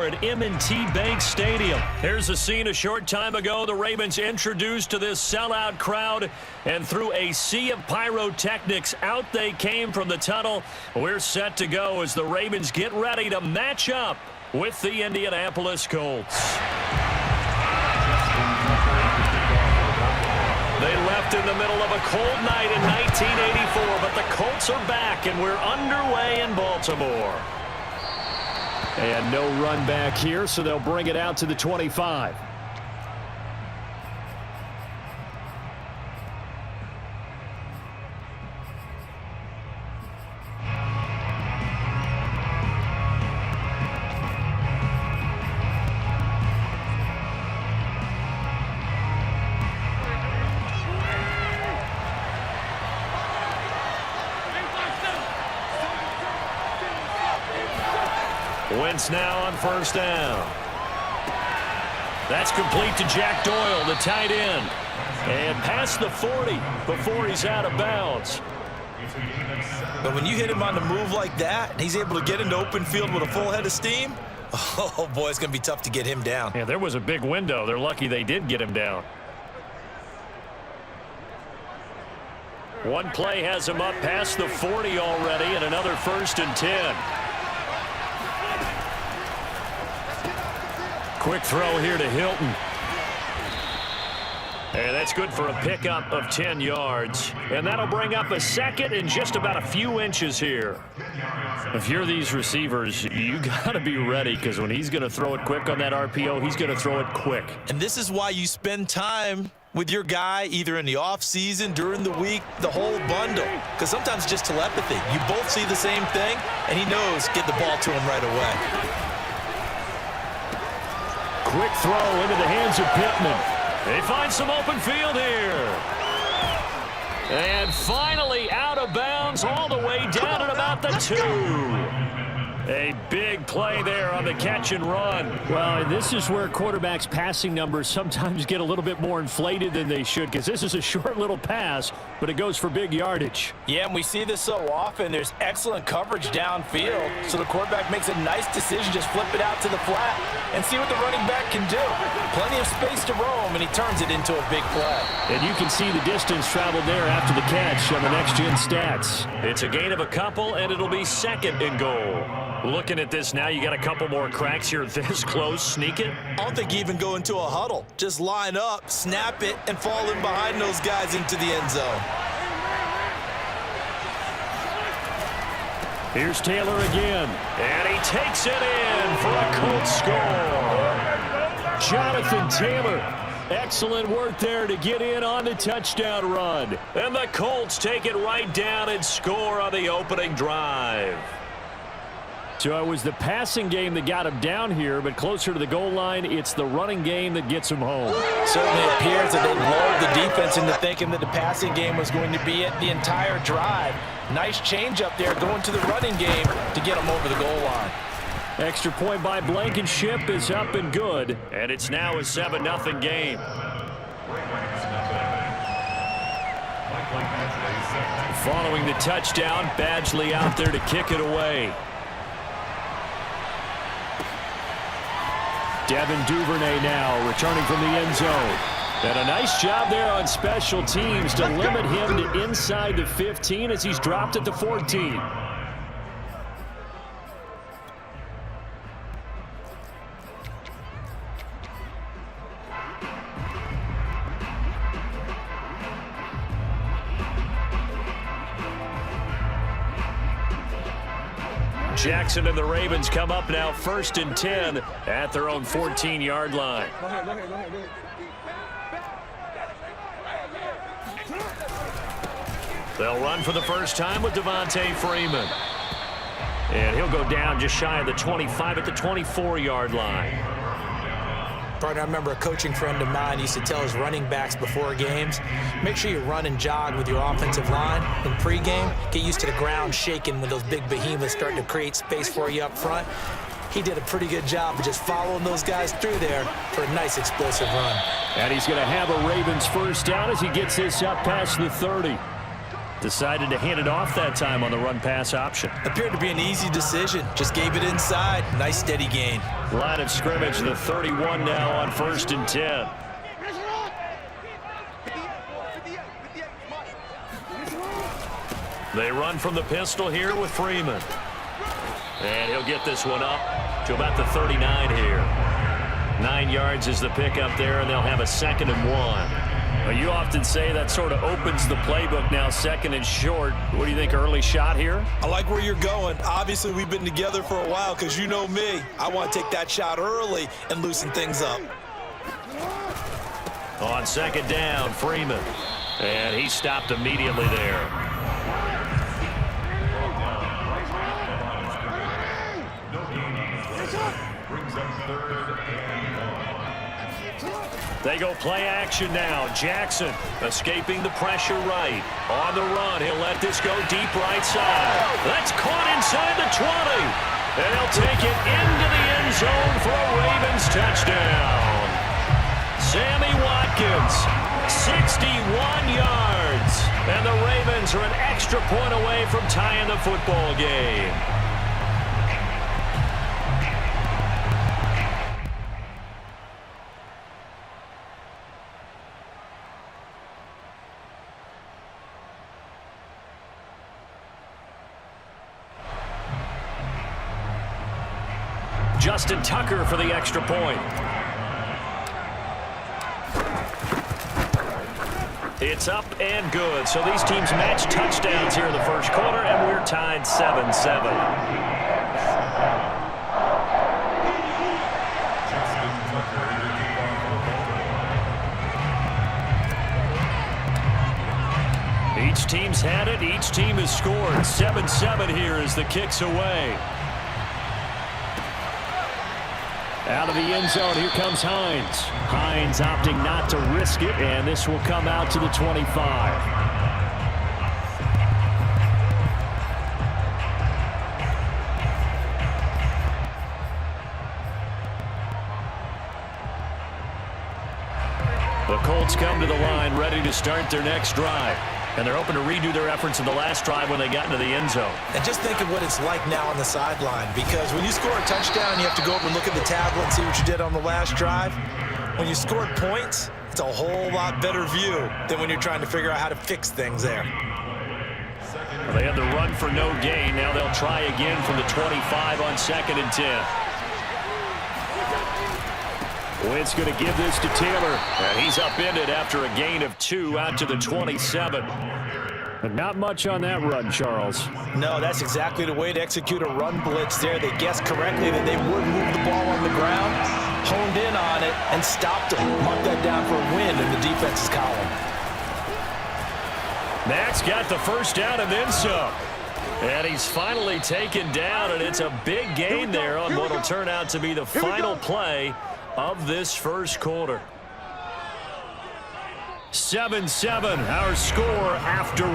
At M&T Bank Stadium. Here's a scene a short time ago. The Ravens introduced to this sellout crowd, and through a sea of pyrotechnics, out they came from the tunnel. We're set to go as the Ravens get ready to match up with the Indianapolis Colts. They left in the middle of a cold night in 1984, but the Colts are back, and we're underway in Baltimore. And no run back here, so they'll bring it out to the 25. Wentz now on first down. That's complete to Jack Doyle, the tight end. And past the 40 before he's out of bounds. But when you hit him on the move like that, and he's able to get into open field with a full head of steam, oh boy, it's going to be tough to get him down. Yeah, there was a big window. They're lucky they did get him down. One play has him up past the 40 already, and another 1st and 10. Quick throw here to Hilton. And that's good for a pickup of 10 yards. And that'll bring up a second and just about a few inches here. If you're these receivers, you got to be ready, because when he's going to throw it quick on that RPO, he's going to throw it quick. And this is why you spend time with your guy either in the offseason, during the week, the whole bundle. Because sometimes just telepathy. You both see the same thing, and he knows get the ball to him right away. Quick throw into the hands of Pittman. They find some open field here. And finally out of bounds all the way down at about the 2. A big play there on the catch and run. Well, this is where quarterbacks' passing numbers sometimes get a little bit more inflated than they should, because this is a short little pass, but it goes for big yardage. Yeah, and we see this so often. There's excellent coverage downfield, so the quarterback makes a nice decision, just flip it out to the flat and see what the running back can do. Plenty of space to roam, and he turns it into a big play. And you can see the distance traveled there after the catch on the next-gen stats. It's a gain of a couple, and it'll be 2nd and goal. Looking at this now, you got a couple more cracks here this close. Sneak it. I don't think you even go into a huddle. Just line up, snap it, and fall in behind those guys into the end zone. Here's Taylor again, and he takes it in for a Colts score. Jonathan Taylor, excellent work there to get in on the touchdown run. And the Colts take it right down and score on the opening drive. So it was the passing game that got him down here, but closer to the goal line, it's the running game that gets him home. Certainly appears that they lulled the defense into thinking that the passing game was going to be it the entire drive. Nice change up there going to the running game to get him over the goal line. Extra point by Blankenship is up and good, and it's now a 7-0 game. Following the touchdown, Badgley out there to kick it away. Devin Duvernay now returning from the end zone. And a nice job there on special teams to limit him to inside the 15 as he's dropped at the 14. Jackson and the Ravens come up now 1st and 10 at their own 14-yard line. They'll run for the first time with Devontae Freeman. And he'll go down just shy of the 25 at the 24-yard line. Partner, I remember a coaching friend of mine used to tell his running backs before games, make sure you run and jog with your offensive line in pregame. Get used to the ground shaking when those big behemoths start to create space for you up front. He did a pretty good job of just following those guys through there for a nice explosive run. And he's going to have a Ravens first down as he gets this up past the 30. Decided to hand it off that time on the run-pass option. Appeared to be an easy decision. Just gave it inside. Nice steady gain. Line of scrimmage, the 31 now on 1st and 10. They run from the pistol here with Freeman. And he'll get this one up to about the 39 here. 9 yards is the pickup there, and they'll have a 2nd and 1. Well, you often say that sort of opens the playbook now, 2nd and short. What do you think, early shot here? I like where you're going. Obviously, we've been together for a while because you know me. I want to take that shot early and loosen things up. On 2nd down, Freeman. And he stopped immediately there. They go play action now. Jackson escaping the pressure right. On the run, he'll let this go deep right side. That's caught inside the 20. And they'll take it into the end zone for a Ravens touchdown. Sammy Watkins, 61 yards. And the Ravens are an extra point away from tying the football game. Justin Tucker for the extra point. It's up and good. So these teams match touchdowns here in the first quarter, and we're tied 7-7. Each team's had it. Each team has scored. 7-7 here as the kick's away. Out of the end zone, here comes Hines. Hines opting not to risk it, and this will come out to the 25. The Colts come to the line, ready to start their next drive. And they're hoping to redo their efforts in the last drive when they got into the end zone. And just think of what it's like now on the sideline, because when you score a touchdown, you have to go over and look at the tablet and see what you did on the last drive. When you scored points, it's a whole lot better view than when you're trying to figure out how to fix things there. Well, they had the run for no gain. Now they'll try again from the 25 on 2nd and 10. Wentz going to give this to Taylor, and he's upended after a gain of 2 out to the 27. But not much on that run, Charles. No, that's exactly the way to execute a run blitz there. They guessed correctly that they would move the ball on the ground, honed in on it, and stopped them. Mark that down for a win in the defense's column. Max got the first down and then some. And he's finally taken down, and it's a big gain there on what will turn out to be the final play of this first quarter. 7-7, our score after 1.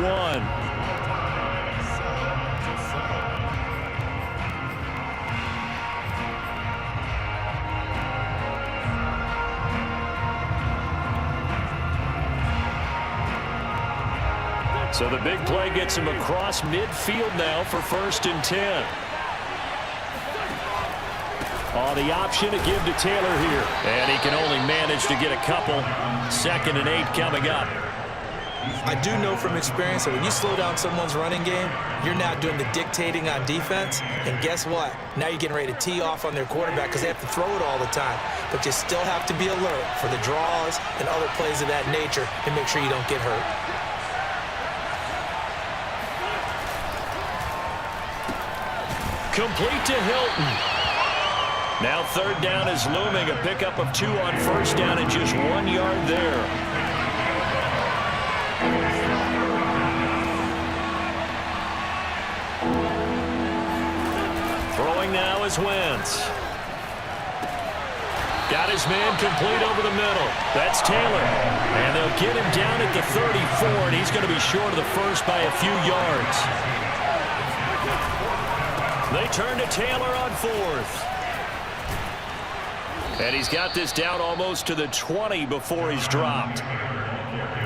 So the big play gets him across midfield now for 1st and 10. The option to give to Taylor here. And he can only manage to get a couple. 2nd and 8 coming up. I do know from experience that when you slow down someone's running game, you're now doing the dictating on defense. And guess what? Now you're getting ready to tee off on their quarterback because they have to throw it all the time. But you still have to be alert for the draws and other plays of that nature and make sure you don't get hurt. Complete to Hilton. Now 3rd down is looming. A pickup of 2 on 1st down and just 1 yard there. Throwing now is Wentz. Got his man complete over the middle. That's Taylor. And they'll get him down at the 34, and he's going to be short of the first by a few yards. They turn to Taylor on 4th. And he's got this down almost to the 20 before he's dropped.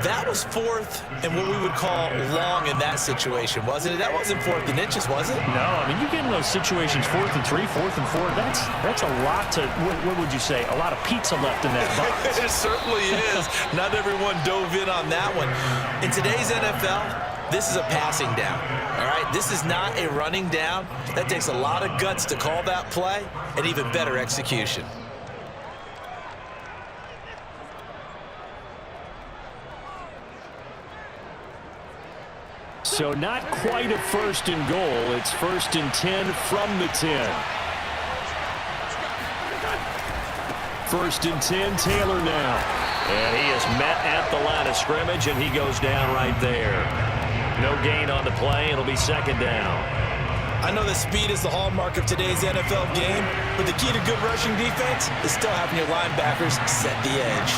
That was fourth and what we would call long in that situation, wasn't it? That wasn't fourth and inches, was it? No, I mean, you get in those situations 4th and 3, 4th and 4. That's a lot to, what would you say, a lot of pizza left in that box. It certainly is. Not everyone dove in on that one. In today's NFL, this is a passing down, all right? This is not a running down. That takes a lot of guts to call that play and even better execution. So not quite a 1st and goal. It's 1st and 10 from the 10. 1st and 10, Taylor now. And he is met at the line of scrimmage, and he goes down right there. No gain on the play. It'll be 2nd down. I know that speed is the hallmark of today's NFL game, but the key to good rushing defense is still having your linebackers set the edge.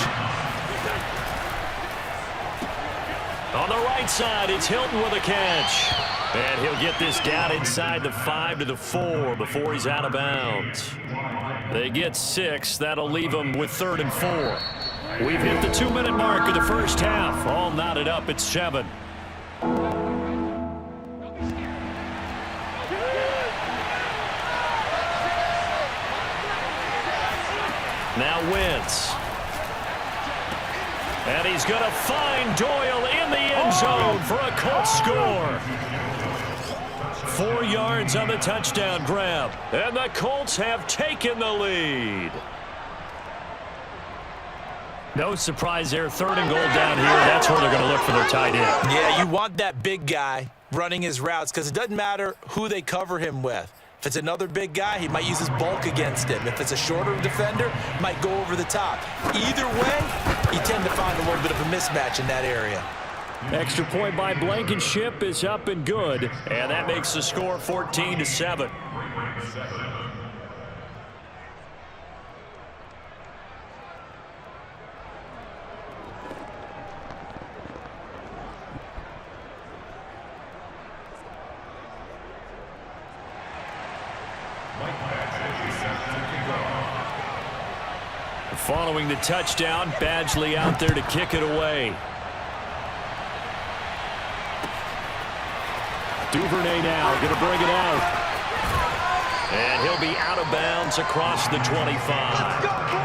On the right side, it's Hilton with a catch. And he'll get this down inside the 5 to the 4 before he's out of bounds. They get 6. That'll leave them with 3rd and 4. We've hit the 2-minute mark of the first half. All knotted up at 7. Now Wentz. And he's going to find Doyle in the end zone for a Colts score. 4 yards on the touchdown grab. And the Colts have taken the lead. No surprise there. 3rd and goal down here. That's where they're going to look for their tight end. Yeah, you want that big guy running his routes because it doesn't matter who they cover him with. If it's another big guy, he might use his bulk against him. If it's a shorter defender, might go over the top. Either way, you tend to find a little bit of a mismatch in that area. Extra point by Blankenship is up and good. And that makes the score 14-7. Following the touchdown, Badgley out there to kick it away. Duvernay now going to bring it out. And he'll be out of bounds across the 25.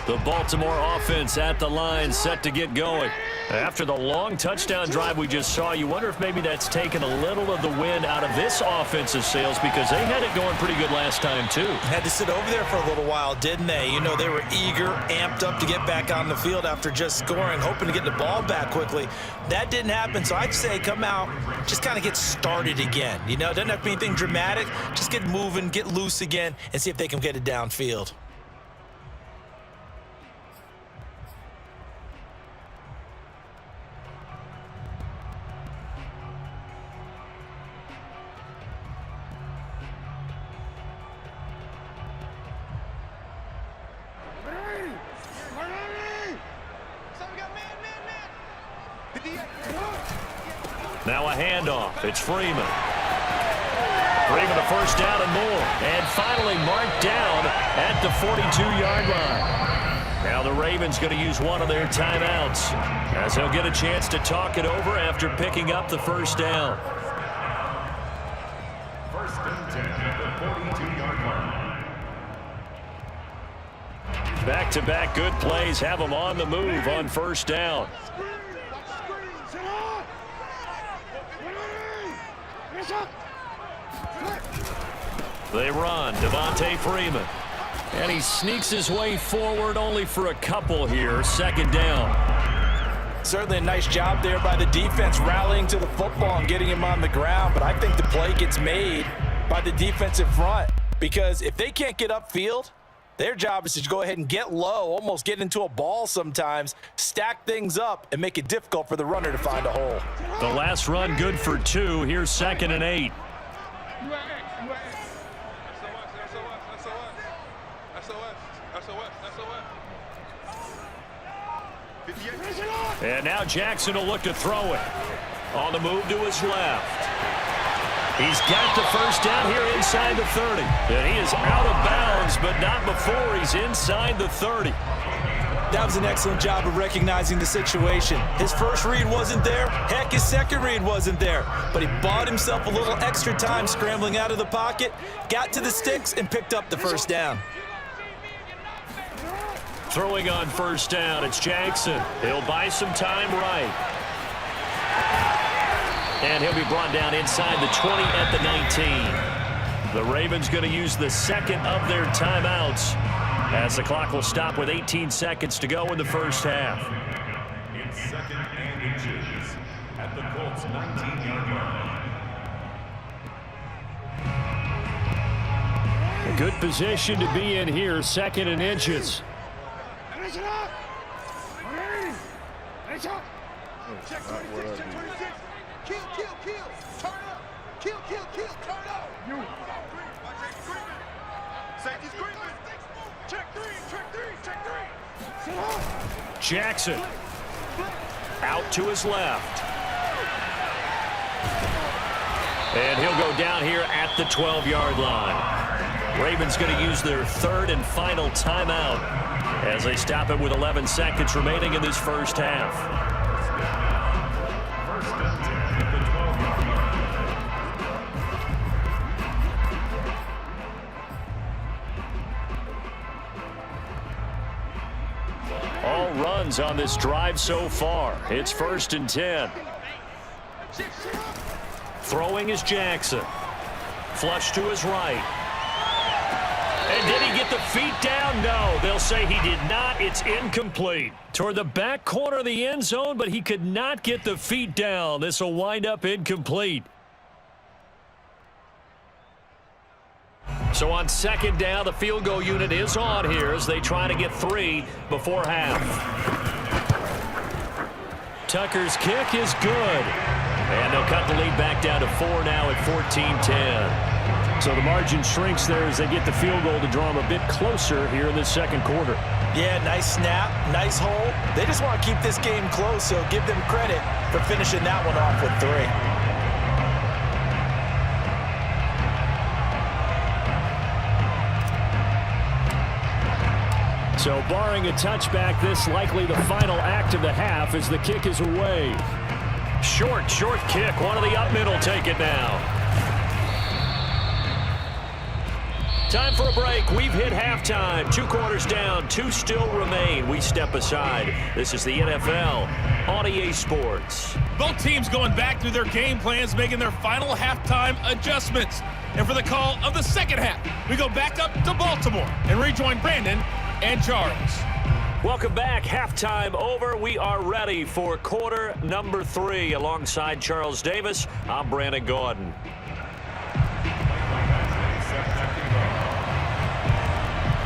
The Baltimore offense at the line, set to get going. After the long touchdown drive we just saw, you wonder if maybe that's taken a little of the wind out of this offensive sails because they had it going pretty good last time too. Had to sit over there for a little while, didn't they? You know, they were eager, amped up to get back on the field after just scoring, hoping to get the ball back quickly. That didn't happen, so I'd say come out, just kind of get started again. You know, it doesn't have to be anything dramatic. Just get moving, get loose again, and see if they can get it downfield. Now a handoff. It's Freeman. Freeman a first down and more. And finally marked down at the 42-yard line. Now the Ravens going to use one of their timeouts as he'll get a chance to talk it over after picking up the first down. 1st and 10 at the 42-yard line. Back-to-back good plays have them on the move on first down. They run. Devontae Freeman. And he sneaks his way forward only for a couple here. 2nd down. Certainly a nice job there by the defense rallying to the football and getting him on the ground. But I think the play gets made by the defensive front because if they can't get upfield, Their job is to go ahead and get low, almost get into a ball sometimes, stack things up, and make it difficult for the runner to find a hole. The last run good for 2. Here's 2nd and 8. And now Jackson will look to throw it. On the move to his left. He's got the first down here inside the 30. And he is out of bounds, but not before he's inside the 30. That was an excellent job of recognizing the situation. His first read wasn't there. Heck, his second read wasn't there. But he bought himself a little extra time scrambling out of the pocket, got to the sticks, and picked up the first down. Throwing on first down, it's Jackson. He'll buy some time right. And he'll be brought down inside the 20 at the 19. The Ravens going to use the second of their timeouts as the clock will stop with 18 seconds to go in the first half. In 2nd and inches at the Colts 19-yard line. A good position to be in here, 2nd and inches. Check 26, check 26. Kill, turn up. Kill, turn up. Safety screaming. Check three. Jackson out to his left. And he'll go down here at the 12-yard line. Ravens going to use their 3rd and final timeout as they stop it with 11 seconds remaining in this first half. First and 10 at the 12-yard line. All runs on this drive so far. It's 1st and 10. Throwing is Jackson. Flush to his right. And did he get the feet down? No, they'll say he did not. It's incomplete. Toward the back corner of the end zone, but he could not get the feet down. This will wind up incomplete. So on 2nd down, the field goal unit is on here as they try to get 3 before half. Tucker's kick is good. And they'll cut the lead back down to 4 now at 14-10. So the margin shrinks there as they get the field goal to draw them a bit closer here in the 2nd quarter. Yeah, nice snap, nice hole. They just want to keep this game close, so give them credit for finishing that one off with 3. So barring a touchback, this likely the final act of the half as the kick is away. Short kick. One of the up middle take it now. Time for a break. We've hit halftime. 2 quarters down. 2 still remain. We step aside. This is the NFL on EA Sports. Both teams going back through their game plans, making their final halftime adjustments. And for the call of the second half, we go back up to Baltimore and rejoin Brandon and Charles. Welcome back. Halftime over. We are ready for quarter number 3. Alongside Charles Davis, I'm Brandon Gordon.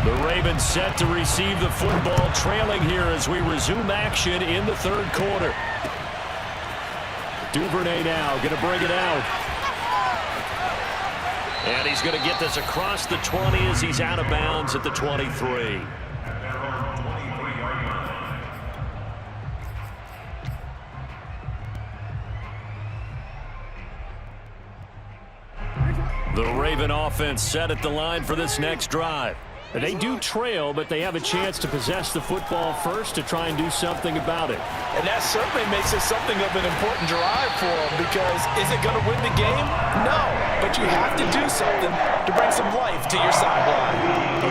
The Ravens set to receive the football, trailing here as we resume action in the 3rd quarter. Duvernay now going to bring it out. And he's going to get this across the 20 as he's out of bounds at the 23. The Raven offense set at the line for this next drive. They do trail, but they have a chance to possess the football first to try and do something about it. And that certainly makes it something of an important drive for them, because is it going to win the game? No, but you have to do something to bring some life to your sideline.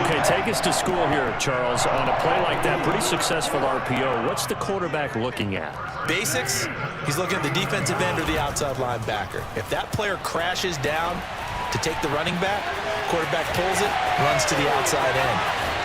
Okay, take us to school here, Charles. On a play like that, pretty successful RPO. What's the quarterback looking at? Basics, he's looking at the defensive end or the outside linebacker. If that player crashes down to take the running back, quarterback pulls it, runs to the outside end.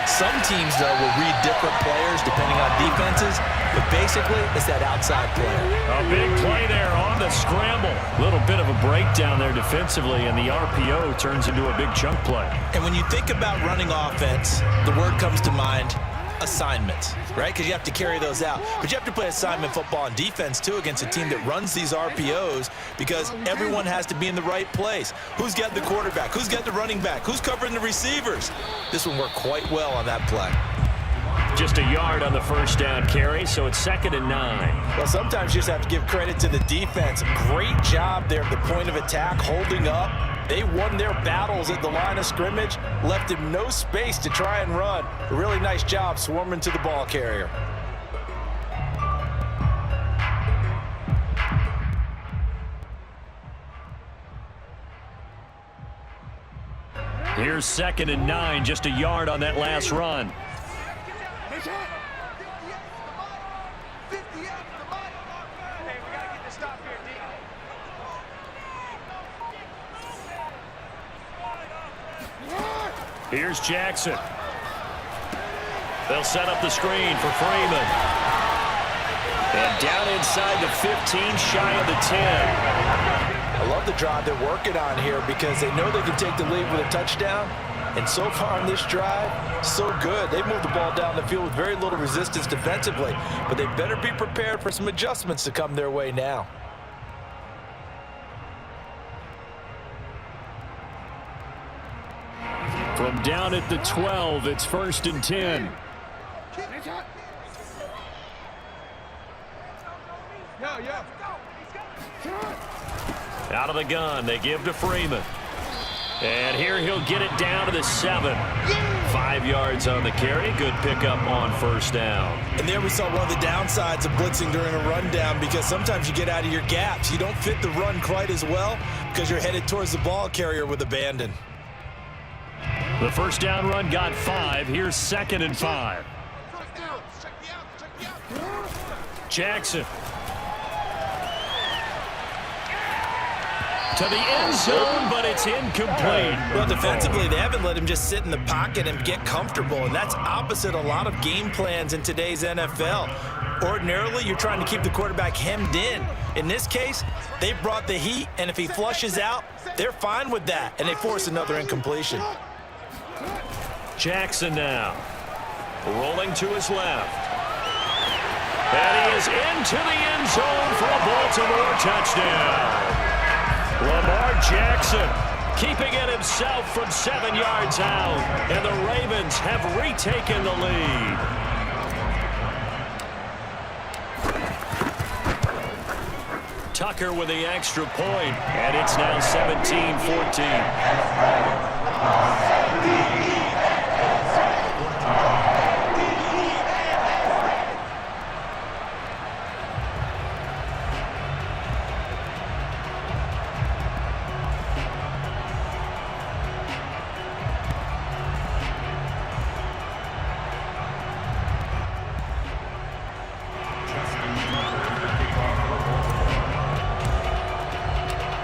Some teams, though, will read different players depending on defenses, but basically it's that outside player. A big play there on the scramble. A little bit of a breakdown there defensively, and the RPO turns into a big chunk play. And when you think about running offense, the word comes to mind, assignments, right? Because you have to carry those out. But you have to play assignment football on defense, too, against a team that runs these RPOs because everyone has to be in the right place. Who's got the quarterback? Who's got the running back? Who's covering the receivers? This one worked quite well on that play. Just a yard on the first down carry, so it's 2nd and 9. Well, sometimes you just have to give credit to the defense. Great job there at the point of attack, holding up. They won their battles at the line of scrimmage, left him no space to try and run. A really nice job swarming to the ball carrier. Here's 2nd and 9, just a yard on that last run. Here's Jackson. They'll set up the screen for Freeman. And down inside the 15, shy of the 10. I love the drive they're working on here because they know they can take the lead with a touchdown. And so far on this drive, so good. They moved the ball down the field with very little resistance defensively. But they better be prepared for some adjustments to come their way now. From down at the 12, it's 1st and 10. Out of the gun, they give to Freeman. And here he'll get it down to the 7. 5 yards on the carry. Good pickup on first down. And there we saw one of the downsides of blitzing during a rundown because sometimes you get out of your gaps. You don't fit the run quite as well because you're headed towards the ball carrier with abandon. The first down run got 5. Here's 2nd and 5. Jackson. To the end zone, but it's incomplete. Well, defensively, they haven't let him just sit in the pocket and get comfortable, and that's opposite a lot of game plans in today's NFL. Ordinarily, you're trying to keep the quarterback hemmed in. In this case, they brought the heat, and if he flushes out, they're fine with that, and they force another incompletion. Jackson now, rolling to his left. And he is into the end zone for a Baltimore touchdown. Lamar Jackson keeping it himself from 7 yards out, and the Ravens have retaken the lead. Tucker with the extra point, and it's now 17-14.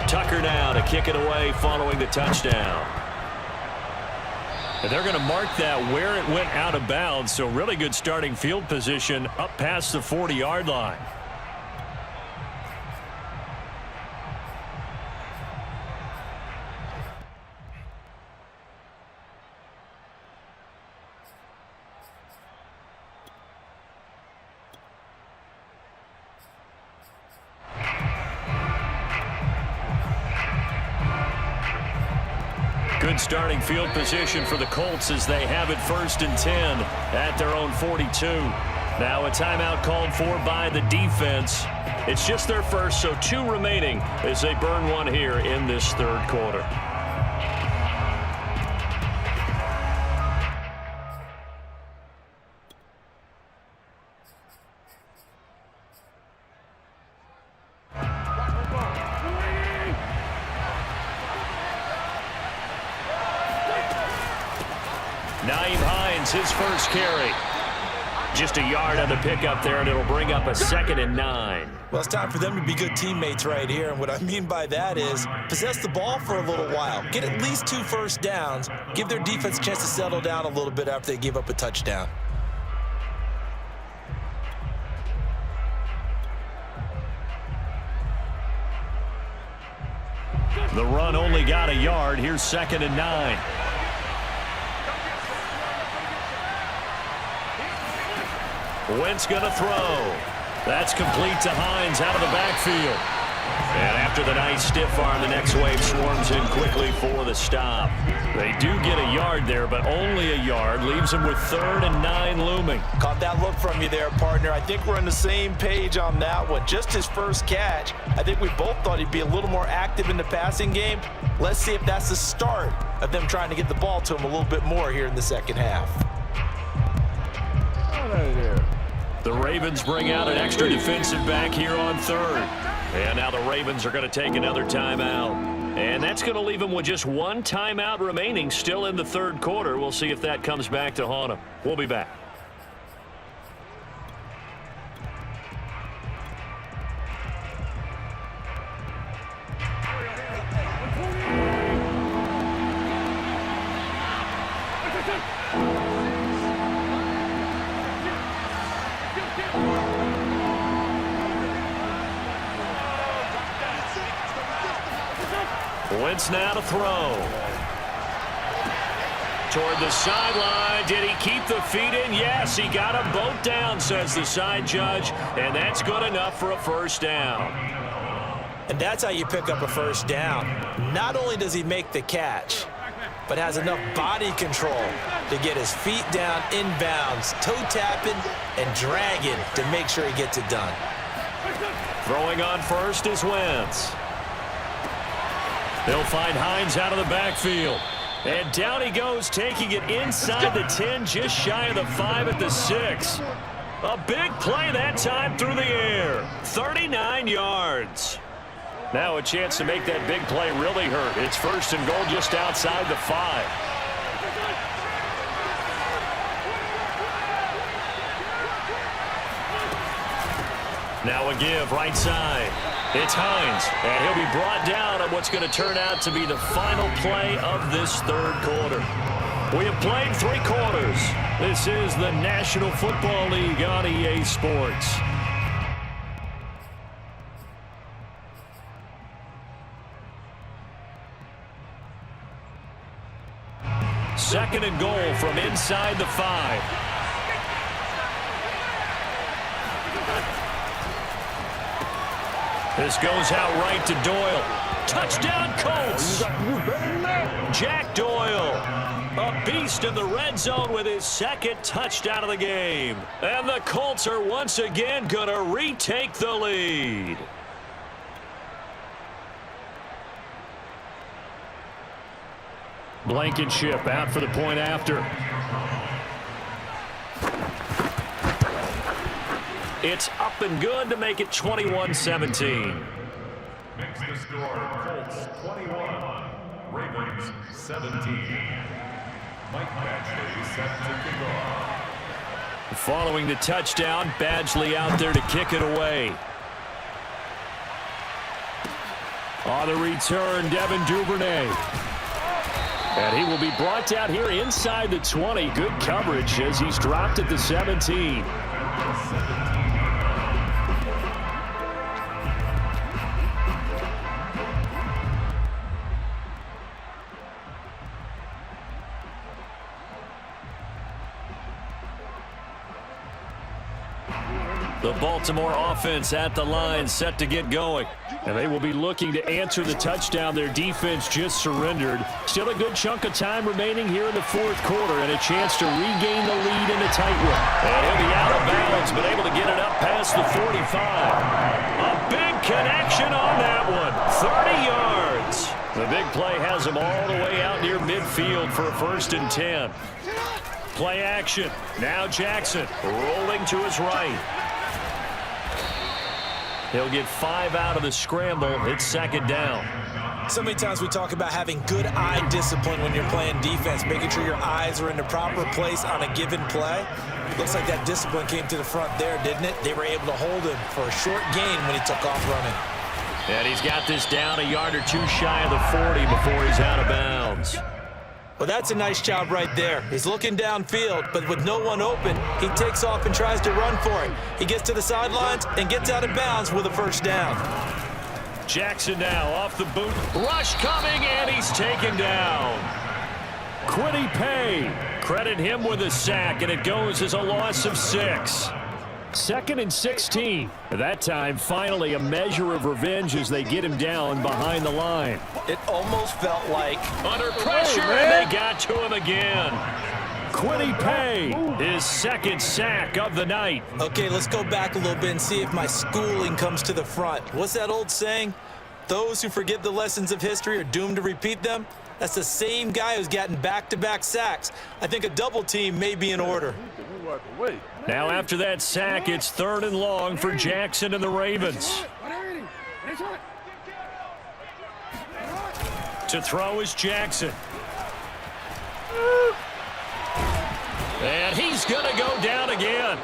Tucker now to kick it away following the touchdown. And they're going to mark that where it went out of bounds, so really good starting field position up past the 40-yard line. Good starting field position for the Colts as they have it 1st and 10 at their own 42. Now a timeout called for by the defense. It's just their first, so 2 remaining as they burn one here in this 3rd quarter. His first carry. Just a yard on the pickup there, and it'll bring up a 2nd and 9. Well, it's time for them to be good teammates right here, and what I mean by that is possess the ball for a little while, get at least 2 first downs, give their defense a chance to settle down a little bit after they give up a touchdown. The run only got a yard. Here's 2nd and 9. Wentz going to throw. That's complete to Hines out of the backfield. And after the nice stiff arm, the next wave swarms in quickly for the stop. They do get a yard there, but only a yard. Leaves them with 3rd and 9 looming. Caught that look from you there, partner. I think we're on the same page on that one. Just his first catch. I think we both thought he'd be a little more active in the passing game. Let's see if that's the start of them trying to get the ball to him a little bit more here in the second half. The Ravens bring out an extra defensive back here on 3rd. And now the Ravens are going to take another timeout. And that's going to leave them with just 1 timeout remaining still in the 3rd quarter. We'll see if that comes back to haunt them. We'll be back. Wentz now to throw. Toward the sideline. Did he keep the feet in? Yes, he got them both down, says the side judge. And that's good enough for a first down. And that's how you pick up a first down. Not only does he make the catch, but has enough body control to get his feet down inbounds, toe tapping and dragging to make sure he gets it done. Throwing on first is Wentz. They'll find Hines out of the backfield. And down he goes, taking it inside the 10, just shy of the 5 at the 6. A big play that time through the air. 39 yards. Now a chance to make that big play really hurt. It's 1st and goal just outside the 5. Now a give right side. It's Hines, and he'll be brought down on what's going to turn out to be the final play of this 3rd quarter. We have played 3 quarters. This is the National Football League on EA Sports. Second and goal from inside the 5. This goes out right to Doyle. Touchdown, Colts! Jack Doyle, a beast in the red zone with his 2nd touchdown of the game. And the Colts are once again going to retake the lead. Blankenship out for the point after. It's up and good to make it 21-17. Makes the score Colts 21, Ravens 17. Mike Badgley set to kick off. Following the touchdown, Badgley out there to kick it away. On the return, Devin Duvernay. And he will be brought down here inside the 20. Good coverage as he's dropped at the 17. The Baltimore offense at the line, set to get going. And they will be looking to answer the touchdown their defense just surrendered. Still a good chunk of time remaining here in the 4th quarter and a chance to regain the lead in a tight one. And he'll be out of bounds, but able to get it up past the 45. A big connection on that one. 30 yards. The big play has him all the way out near midfield for a 1st and 10. Play action. Now Jackson rolling to his right. He'll get 5 out of the scramble. It's 2nd down. So many times we talk about having good eye discipline when you're playing defense, making sure your eyes are in the proper place on a given play. Looks like that discipline came to the front there, didn't it? They were able to hold him for a short gain when he took off running. And he's got this down a yard or two shy of the 40 before he's out of bounds. Well, that's a nice job right there. He's looking downfield, but with no one open, he takes off and tries to run for it. He gets to the sidelines and gets out of bounds with a first down. Jackson now off the boot. Rush coming, and he's taken down. Quiddy Pay. Credit him with a sack, and it goes as a loss of 6. 2nd and 16. That time, finally, a measure of revenge as they get him down behind the line. It almost felt like Under pressure, and they got to him again. Quiddy Pay, his 2nd sack of the night. Okay, let's go back a little bit and see if my schooling comes to the front. What's that old saying? Those who forget the lessons of history are doomed to repeat them. That's the same guy who's gotten back-to-back sacks. I think a double team may be in order. Now after that sack, it's 3rd and long for Jackson and the Ravens. To throw is Jackson. And he's going to go down again.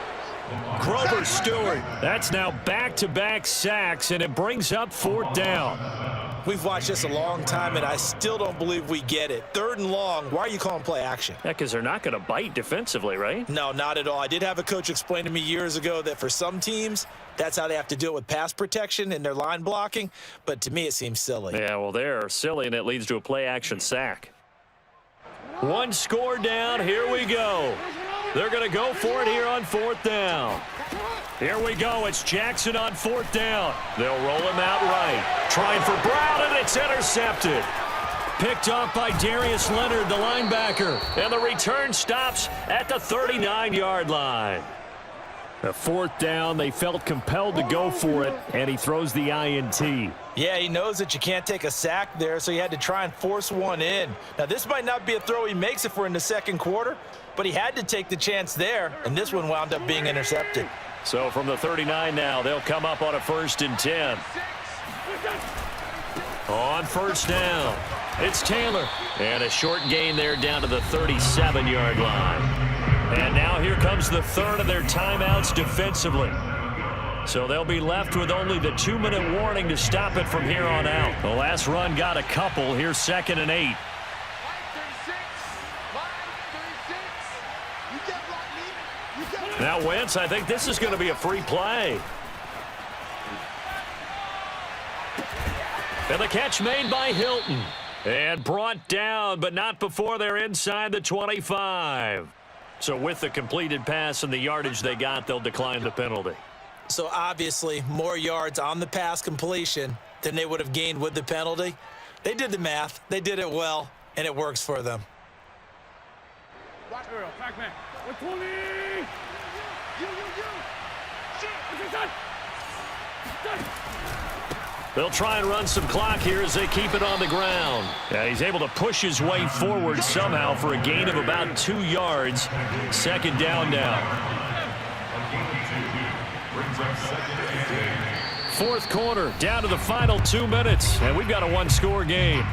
Grover Stewart. That's now back-to-back sacks, and it brings up 4th down. We've watched this a long time, and I still don't believe we get it. 3rd and long, why are you calling play action? Yeah, because they're not going to bite defensively, right? No, not at all. I did have a coach explain to me years ago that for some teams, that's how they have to do it with pass protection and their line blocking, but to me it seems silly. Yeah, well, they're silly, and it leads to a play-action sack. 1 score down. Here we go. They're going to go for it here on 4th down. Here we go. It's Jackson on 4th down. They'll roll him out right. Trying for Brown, and it's intercepted. Picked off by Darius Leonard, the linebacker. And the return stops at the 39-yard line. The 4th down, they felt compelled to go for it, and he throws the INT. Yeah, he knows that you can't take a sack there, so he had to try and force one in. Now, this might not be a throw he makes if we're in the 2nd quarter, but he had to take the chance there, and this one wound up being intercepted. So from the 39 now, they'll come up on a 1st and 10. On 1st down, it's Taylor. And a short gain there down to the 37-yard line. And now here comes the 3rd of their timeouts defensively. So they'll be left with only the 2-minute warning to stop it from here on out. The last run got a couple. Here's 2nd and 8. Now Wentz, I think this is going to be a free play. And the catch made by Hilton. And brought down, but not before they're inside the 25. So with the completed pass and the yardage they got, they'll decline the penalty. So obviously, more yards on the pass completion than they would have gained with the penalty. They did the math. They did it well, and it works for them. They'll try and run some clock here as they keep it on the ground. Yeah, he's able to push his way forward somehow for a gain of about 2 yards. 2nd down now. 4th quarter, down to the final 2 minutes, and we've got a 1-score game.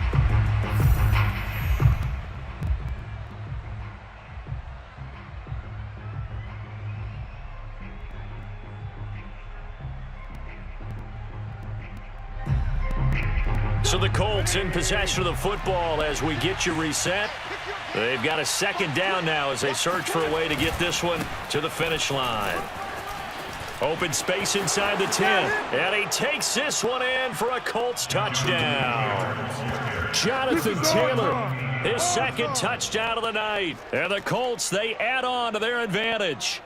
So the Colts in possession of the football as we get you reset. They've got a 2nd down now as they search for a way to get this one to the finish line. Open space inside the 10. And he takes this one in for a Colts touchdown. Jonathan Taylor, his 2nd touchdown of the night. And the Colts, they add on to their advantage.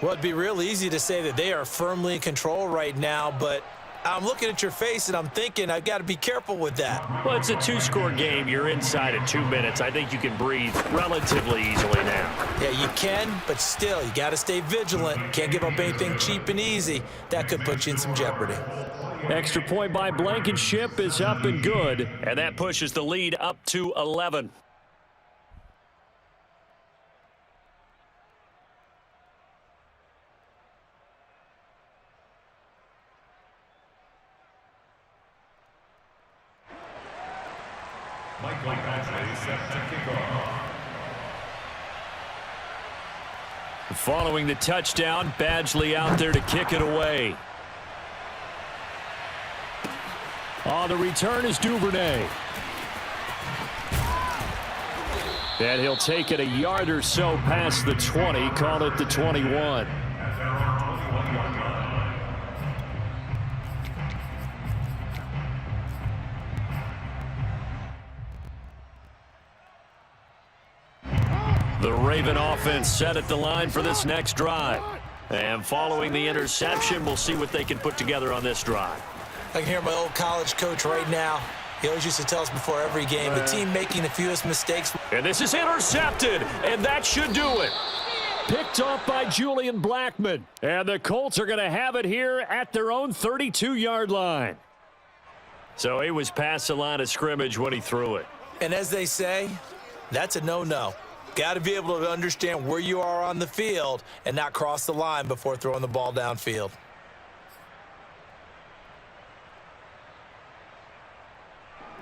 Well, it'd be real easy to say that they are firmly in control right now, but I'm looking at your face and I'm thinking I've got to be careful with that. Well, it's a 2-score game. You're inside of 2 minutes. I think you can breathe relatively easily now. Yeah, you can, but still, you got to stay vigilant. Can't give up anything cheap and easy. That could put you in some jeopardy. Extra point by Blankenship is up and good, and that pushes the lead up to 11. Michael Badgley set to kick off. Following the touchdown, Badgley out there to kick it away. On the return is Duvernay. And he'll take it a yard or so past the 20, call it the 21. The Raven offense set at the line for this next drive. And following the interception, we'll see what they can put together on this drive. I can hear my old college coach right now. He always used to tell us before every game, the team making the fewest mistakes. And this is intercepted, and that should do it. Picked off by Julian Blackman. And the Colts are going to have it here at their own 32-yard line. So he was past the line of scrimmage when he threw it. And as they say, that's a no-no. Got to be able to understand where you are on the field and not cross the line before throwing the ball downfield.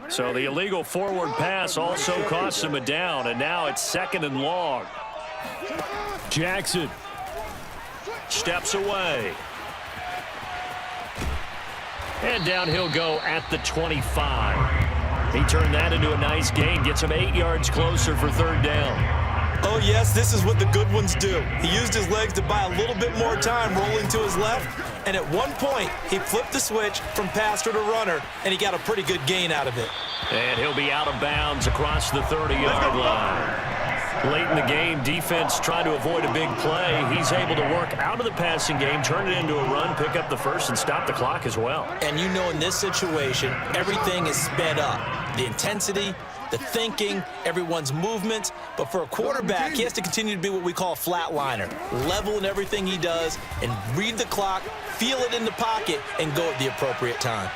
So the illegal forward pass also costs him a down, and now it's 2nd and long. Jackson steps away. And down he'll go at the 25. He turned that into a nice gain, gets him 8 yards closer for 3rd down. Oh, yes, this is what the good ones do. He used his legs to buy a little bit more time rolling to his left, and at one point, he flipped the switch from passer to runner, and he got a pretty good gain out of it. And he'll be out of bounds across the 30-yard line. Late in the game, defense trying to avoid a big play. He's able to work out of the passing game, turn it into a run, pick up the first, and stop the clock as well. And you know in this situation, everything is sped up. The intensity, the thinking, everyone's movements. But for a quarterback, he has to continue to be what we call a flatliner. Level in everything he does and read the clock, feel it in the pocket, and go at the appropriate time.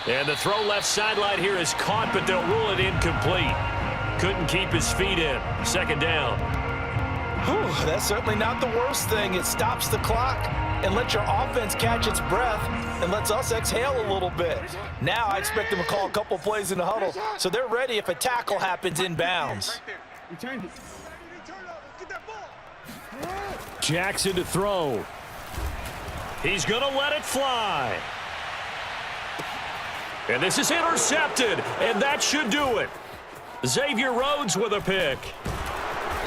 And the throw left sideline here is caught, but they'll rule it incomplete. Couldn't keep his feet in. 2nd down. Whew, that's certainly not the worst thing. It stops the clock and lets your offense catch its breath and lets us exhale a little bit. Now I expect them to call a couple plays in the huddle so they're ready if a tackle happens in bounds. Jackson to throw. He's going to let it fly. And this is intercepted, and that should do it. Xavier Rhodes with a pick.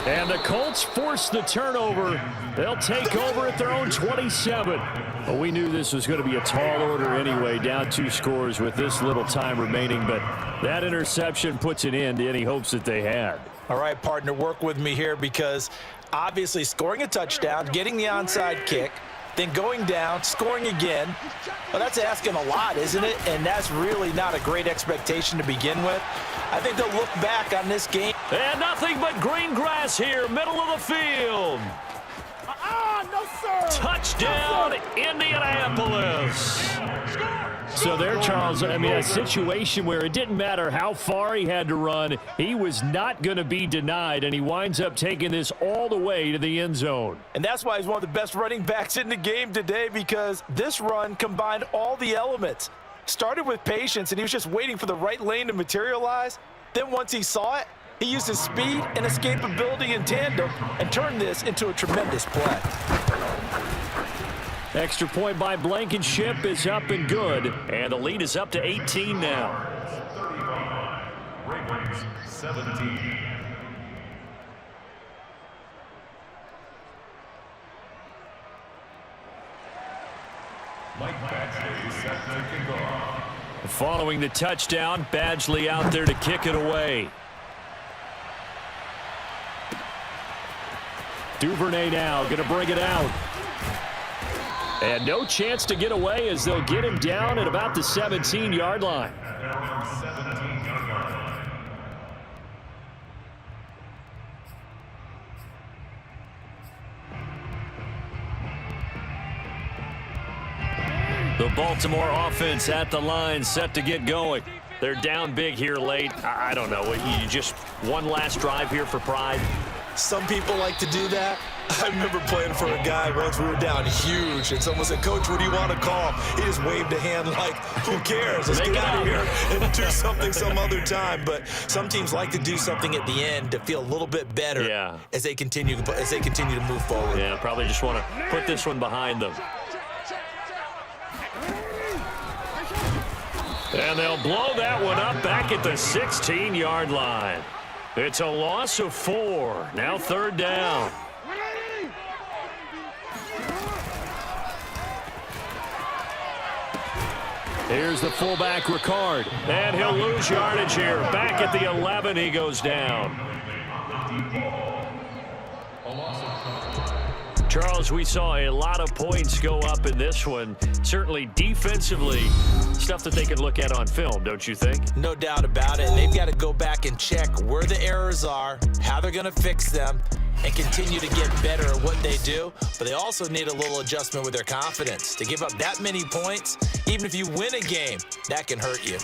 And the Colts force the turnover. They'll take over at their own 27. Well, we knew this was going to be a tall order anyway, down 2 scores with this little time remaining, but that interception puts an end to any hopes that they had. All right, partner, work with me here because obviously scoring a touchdown, getting the onside kick, then going down, scoring again. Well, that's asking a lot, isn't it? And that's really not a great expectation to begin with. I think they'll look back on this game. And nothing but green grass here, middle of the field. No, sir. Touchdown, Indianapolis. So there, Charles, I mean, a situation where it didn't matter how far he had to run, he was not going to be denied, and he winds up taking this all the way to the end zone. And that's why he's one of the best running backs in the game today, because this run combined all the elements. Started with patience, and he was just waiting for the right lane to materialize. Then once he saw it, he used his speed and escapability in tandem and turned this into a tremendous play. Extra point by Blankenship is up and good, and the lead is up to 18 now. Ravens 17. Mike Badgley set to kick off. Following the touchdown, Badgley out there to kick it away. Duvernay now going to bring it out. And no chance to get away as they'll get him down at about the 17-yard line. The Baltimore offense at the line, set to get going. They're down big here late. I don't know. You just one last drive here for pride. Some people like to do that. I remember playing for a guy once. We were down huge, and someone said, "Coach, what do you want to call?" He just waved a hand like, "Who cares? Let's get out of here and do something some other time." But some teams like to do something at the end to feel a little bit better as they continue to move forward. Yeah, probably just want to put this one behind them. And they'll blow that one up back at the 16-yard line. It's a loss of 4. Now 3rd down. Here's the fullback, Ricard. And he'll lose yardage here. Back at the 11, he goes down. Charles, we saw a lot of points go up in this one. Certainly defensively, stuff that they can look at on film, don't you think? No doubt about it. And they've got to go back and check where the errors are, how they're going to fix them, and continue to get better at what they do. But they also need a little adjustment with their confidence. To give up that many points, even if you win a game, that can hurt you.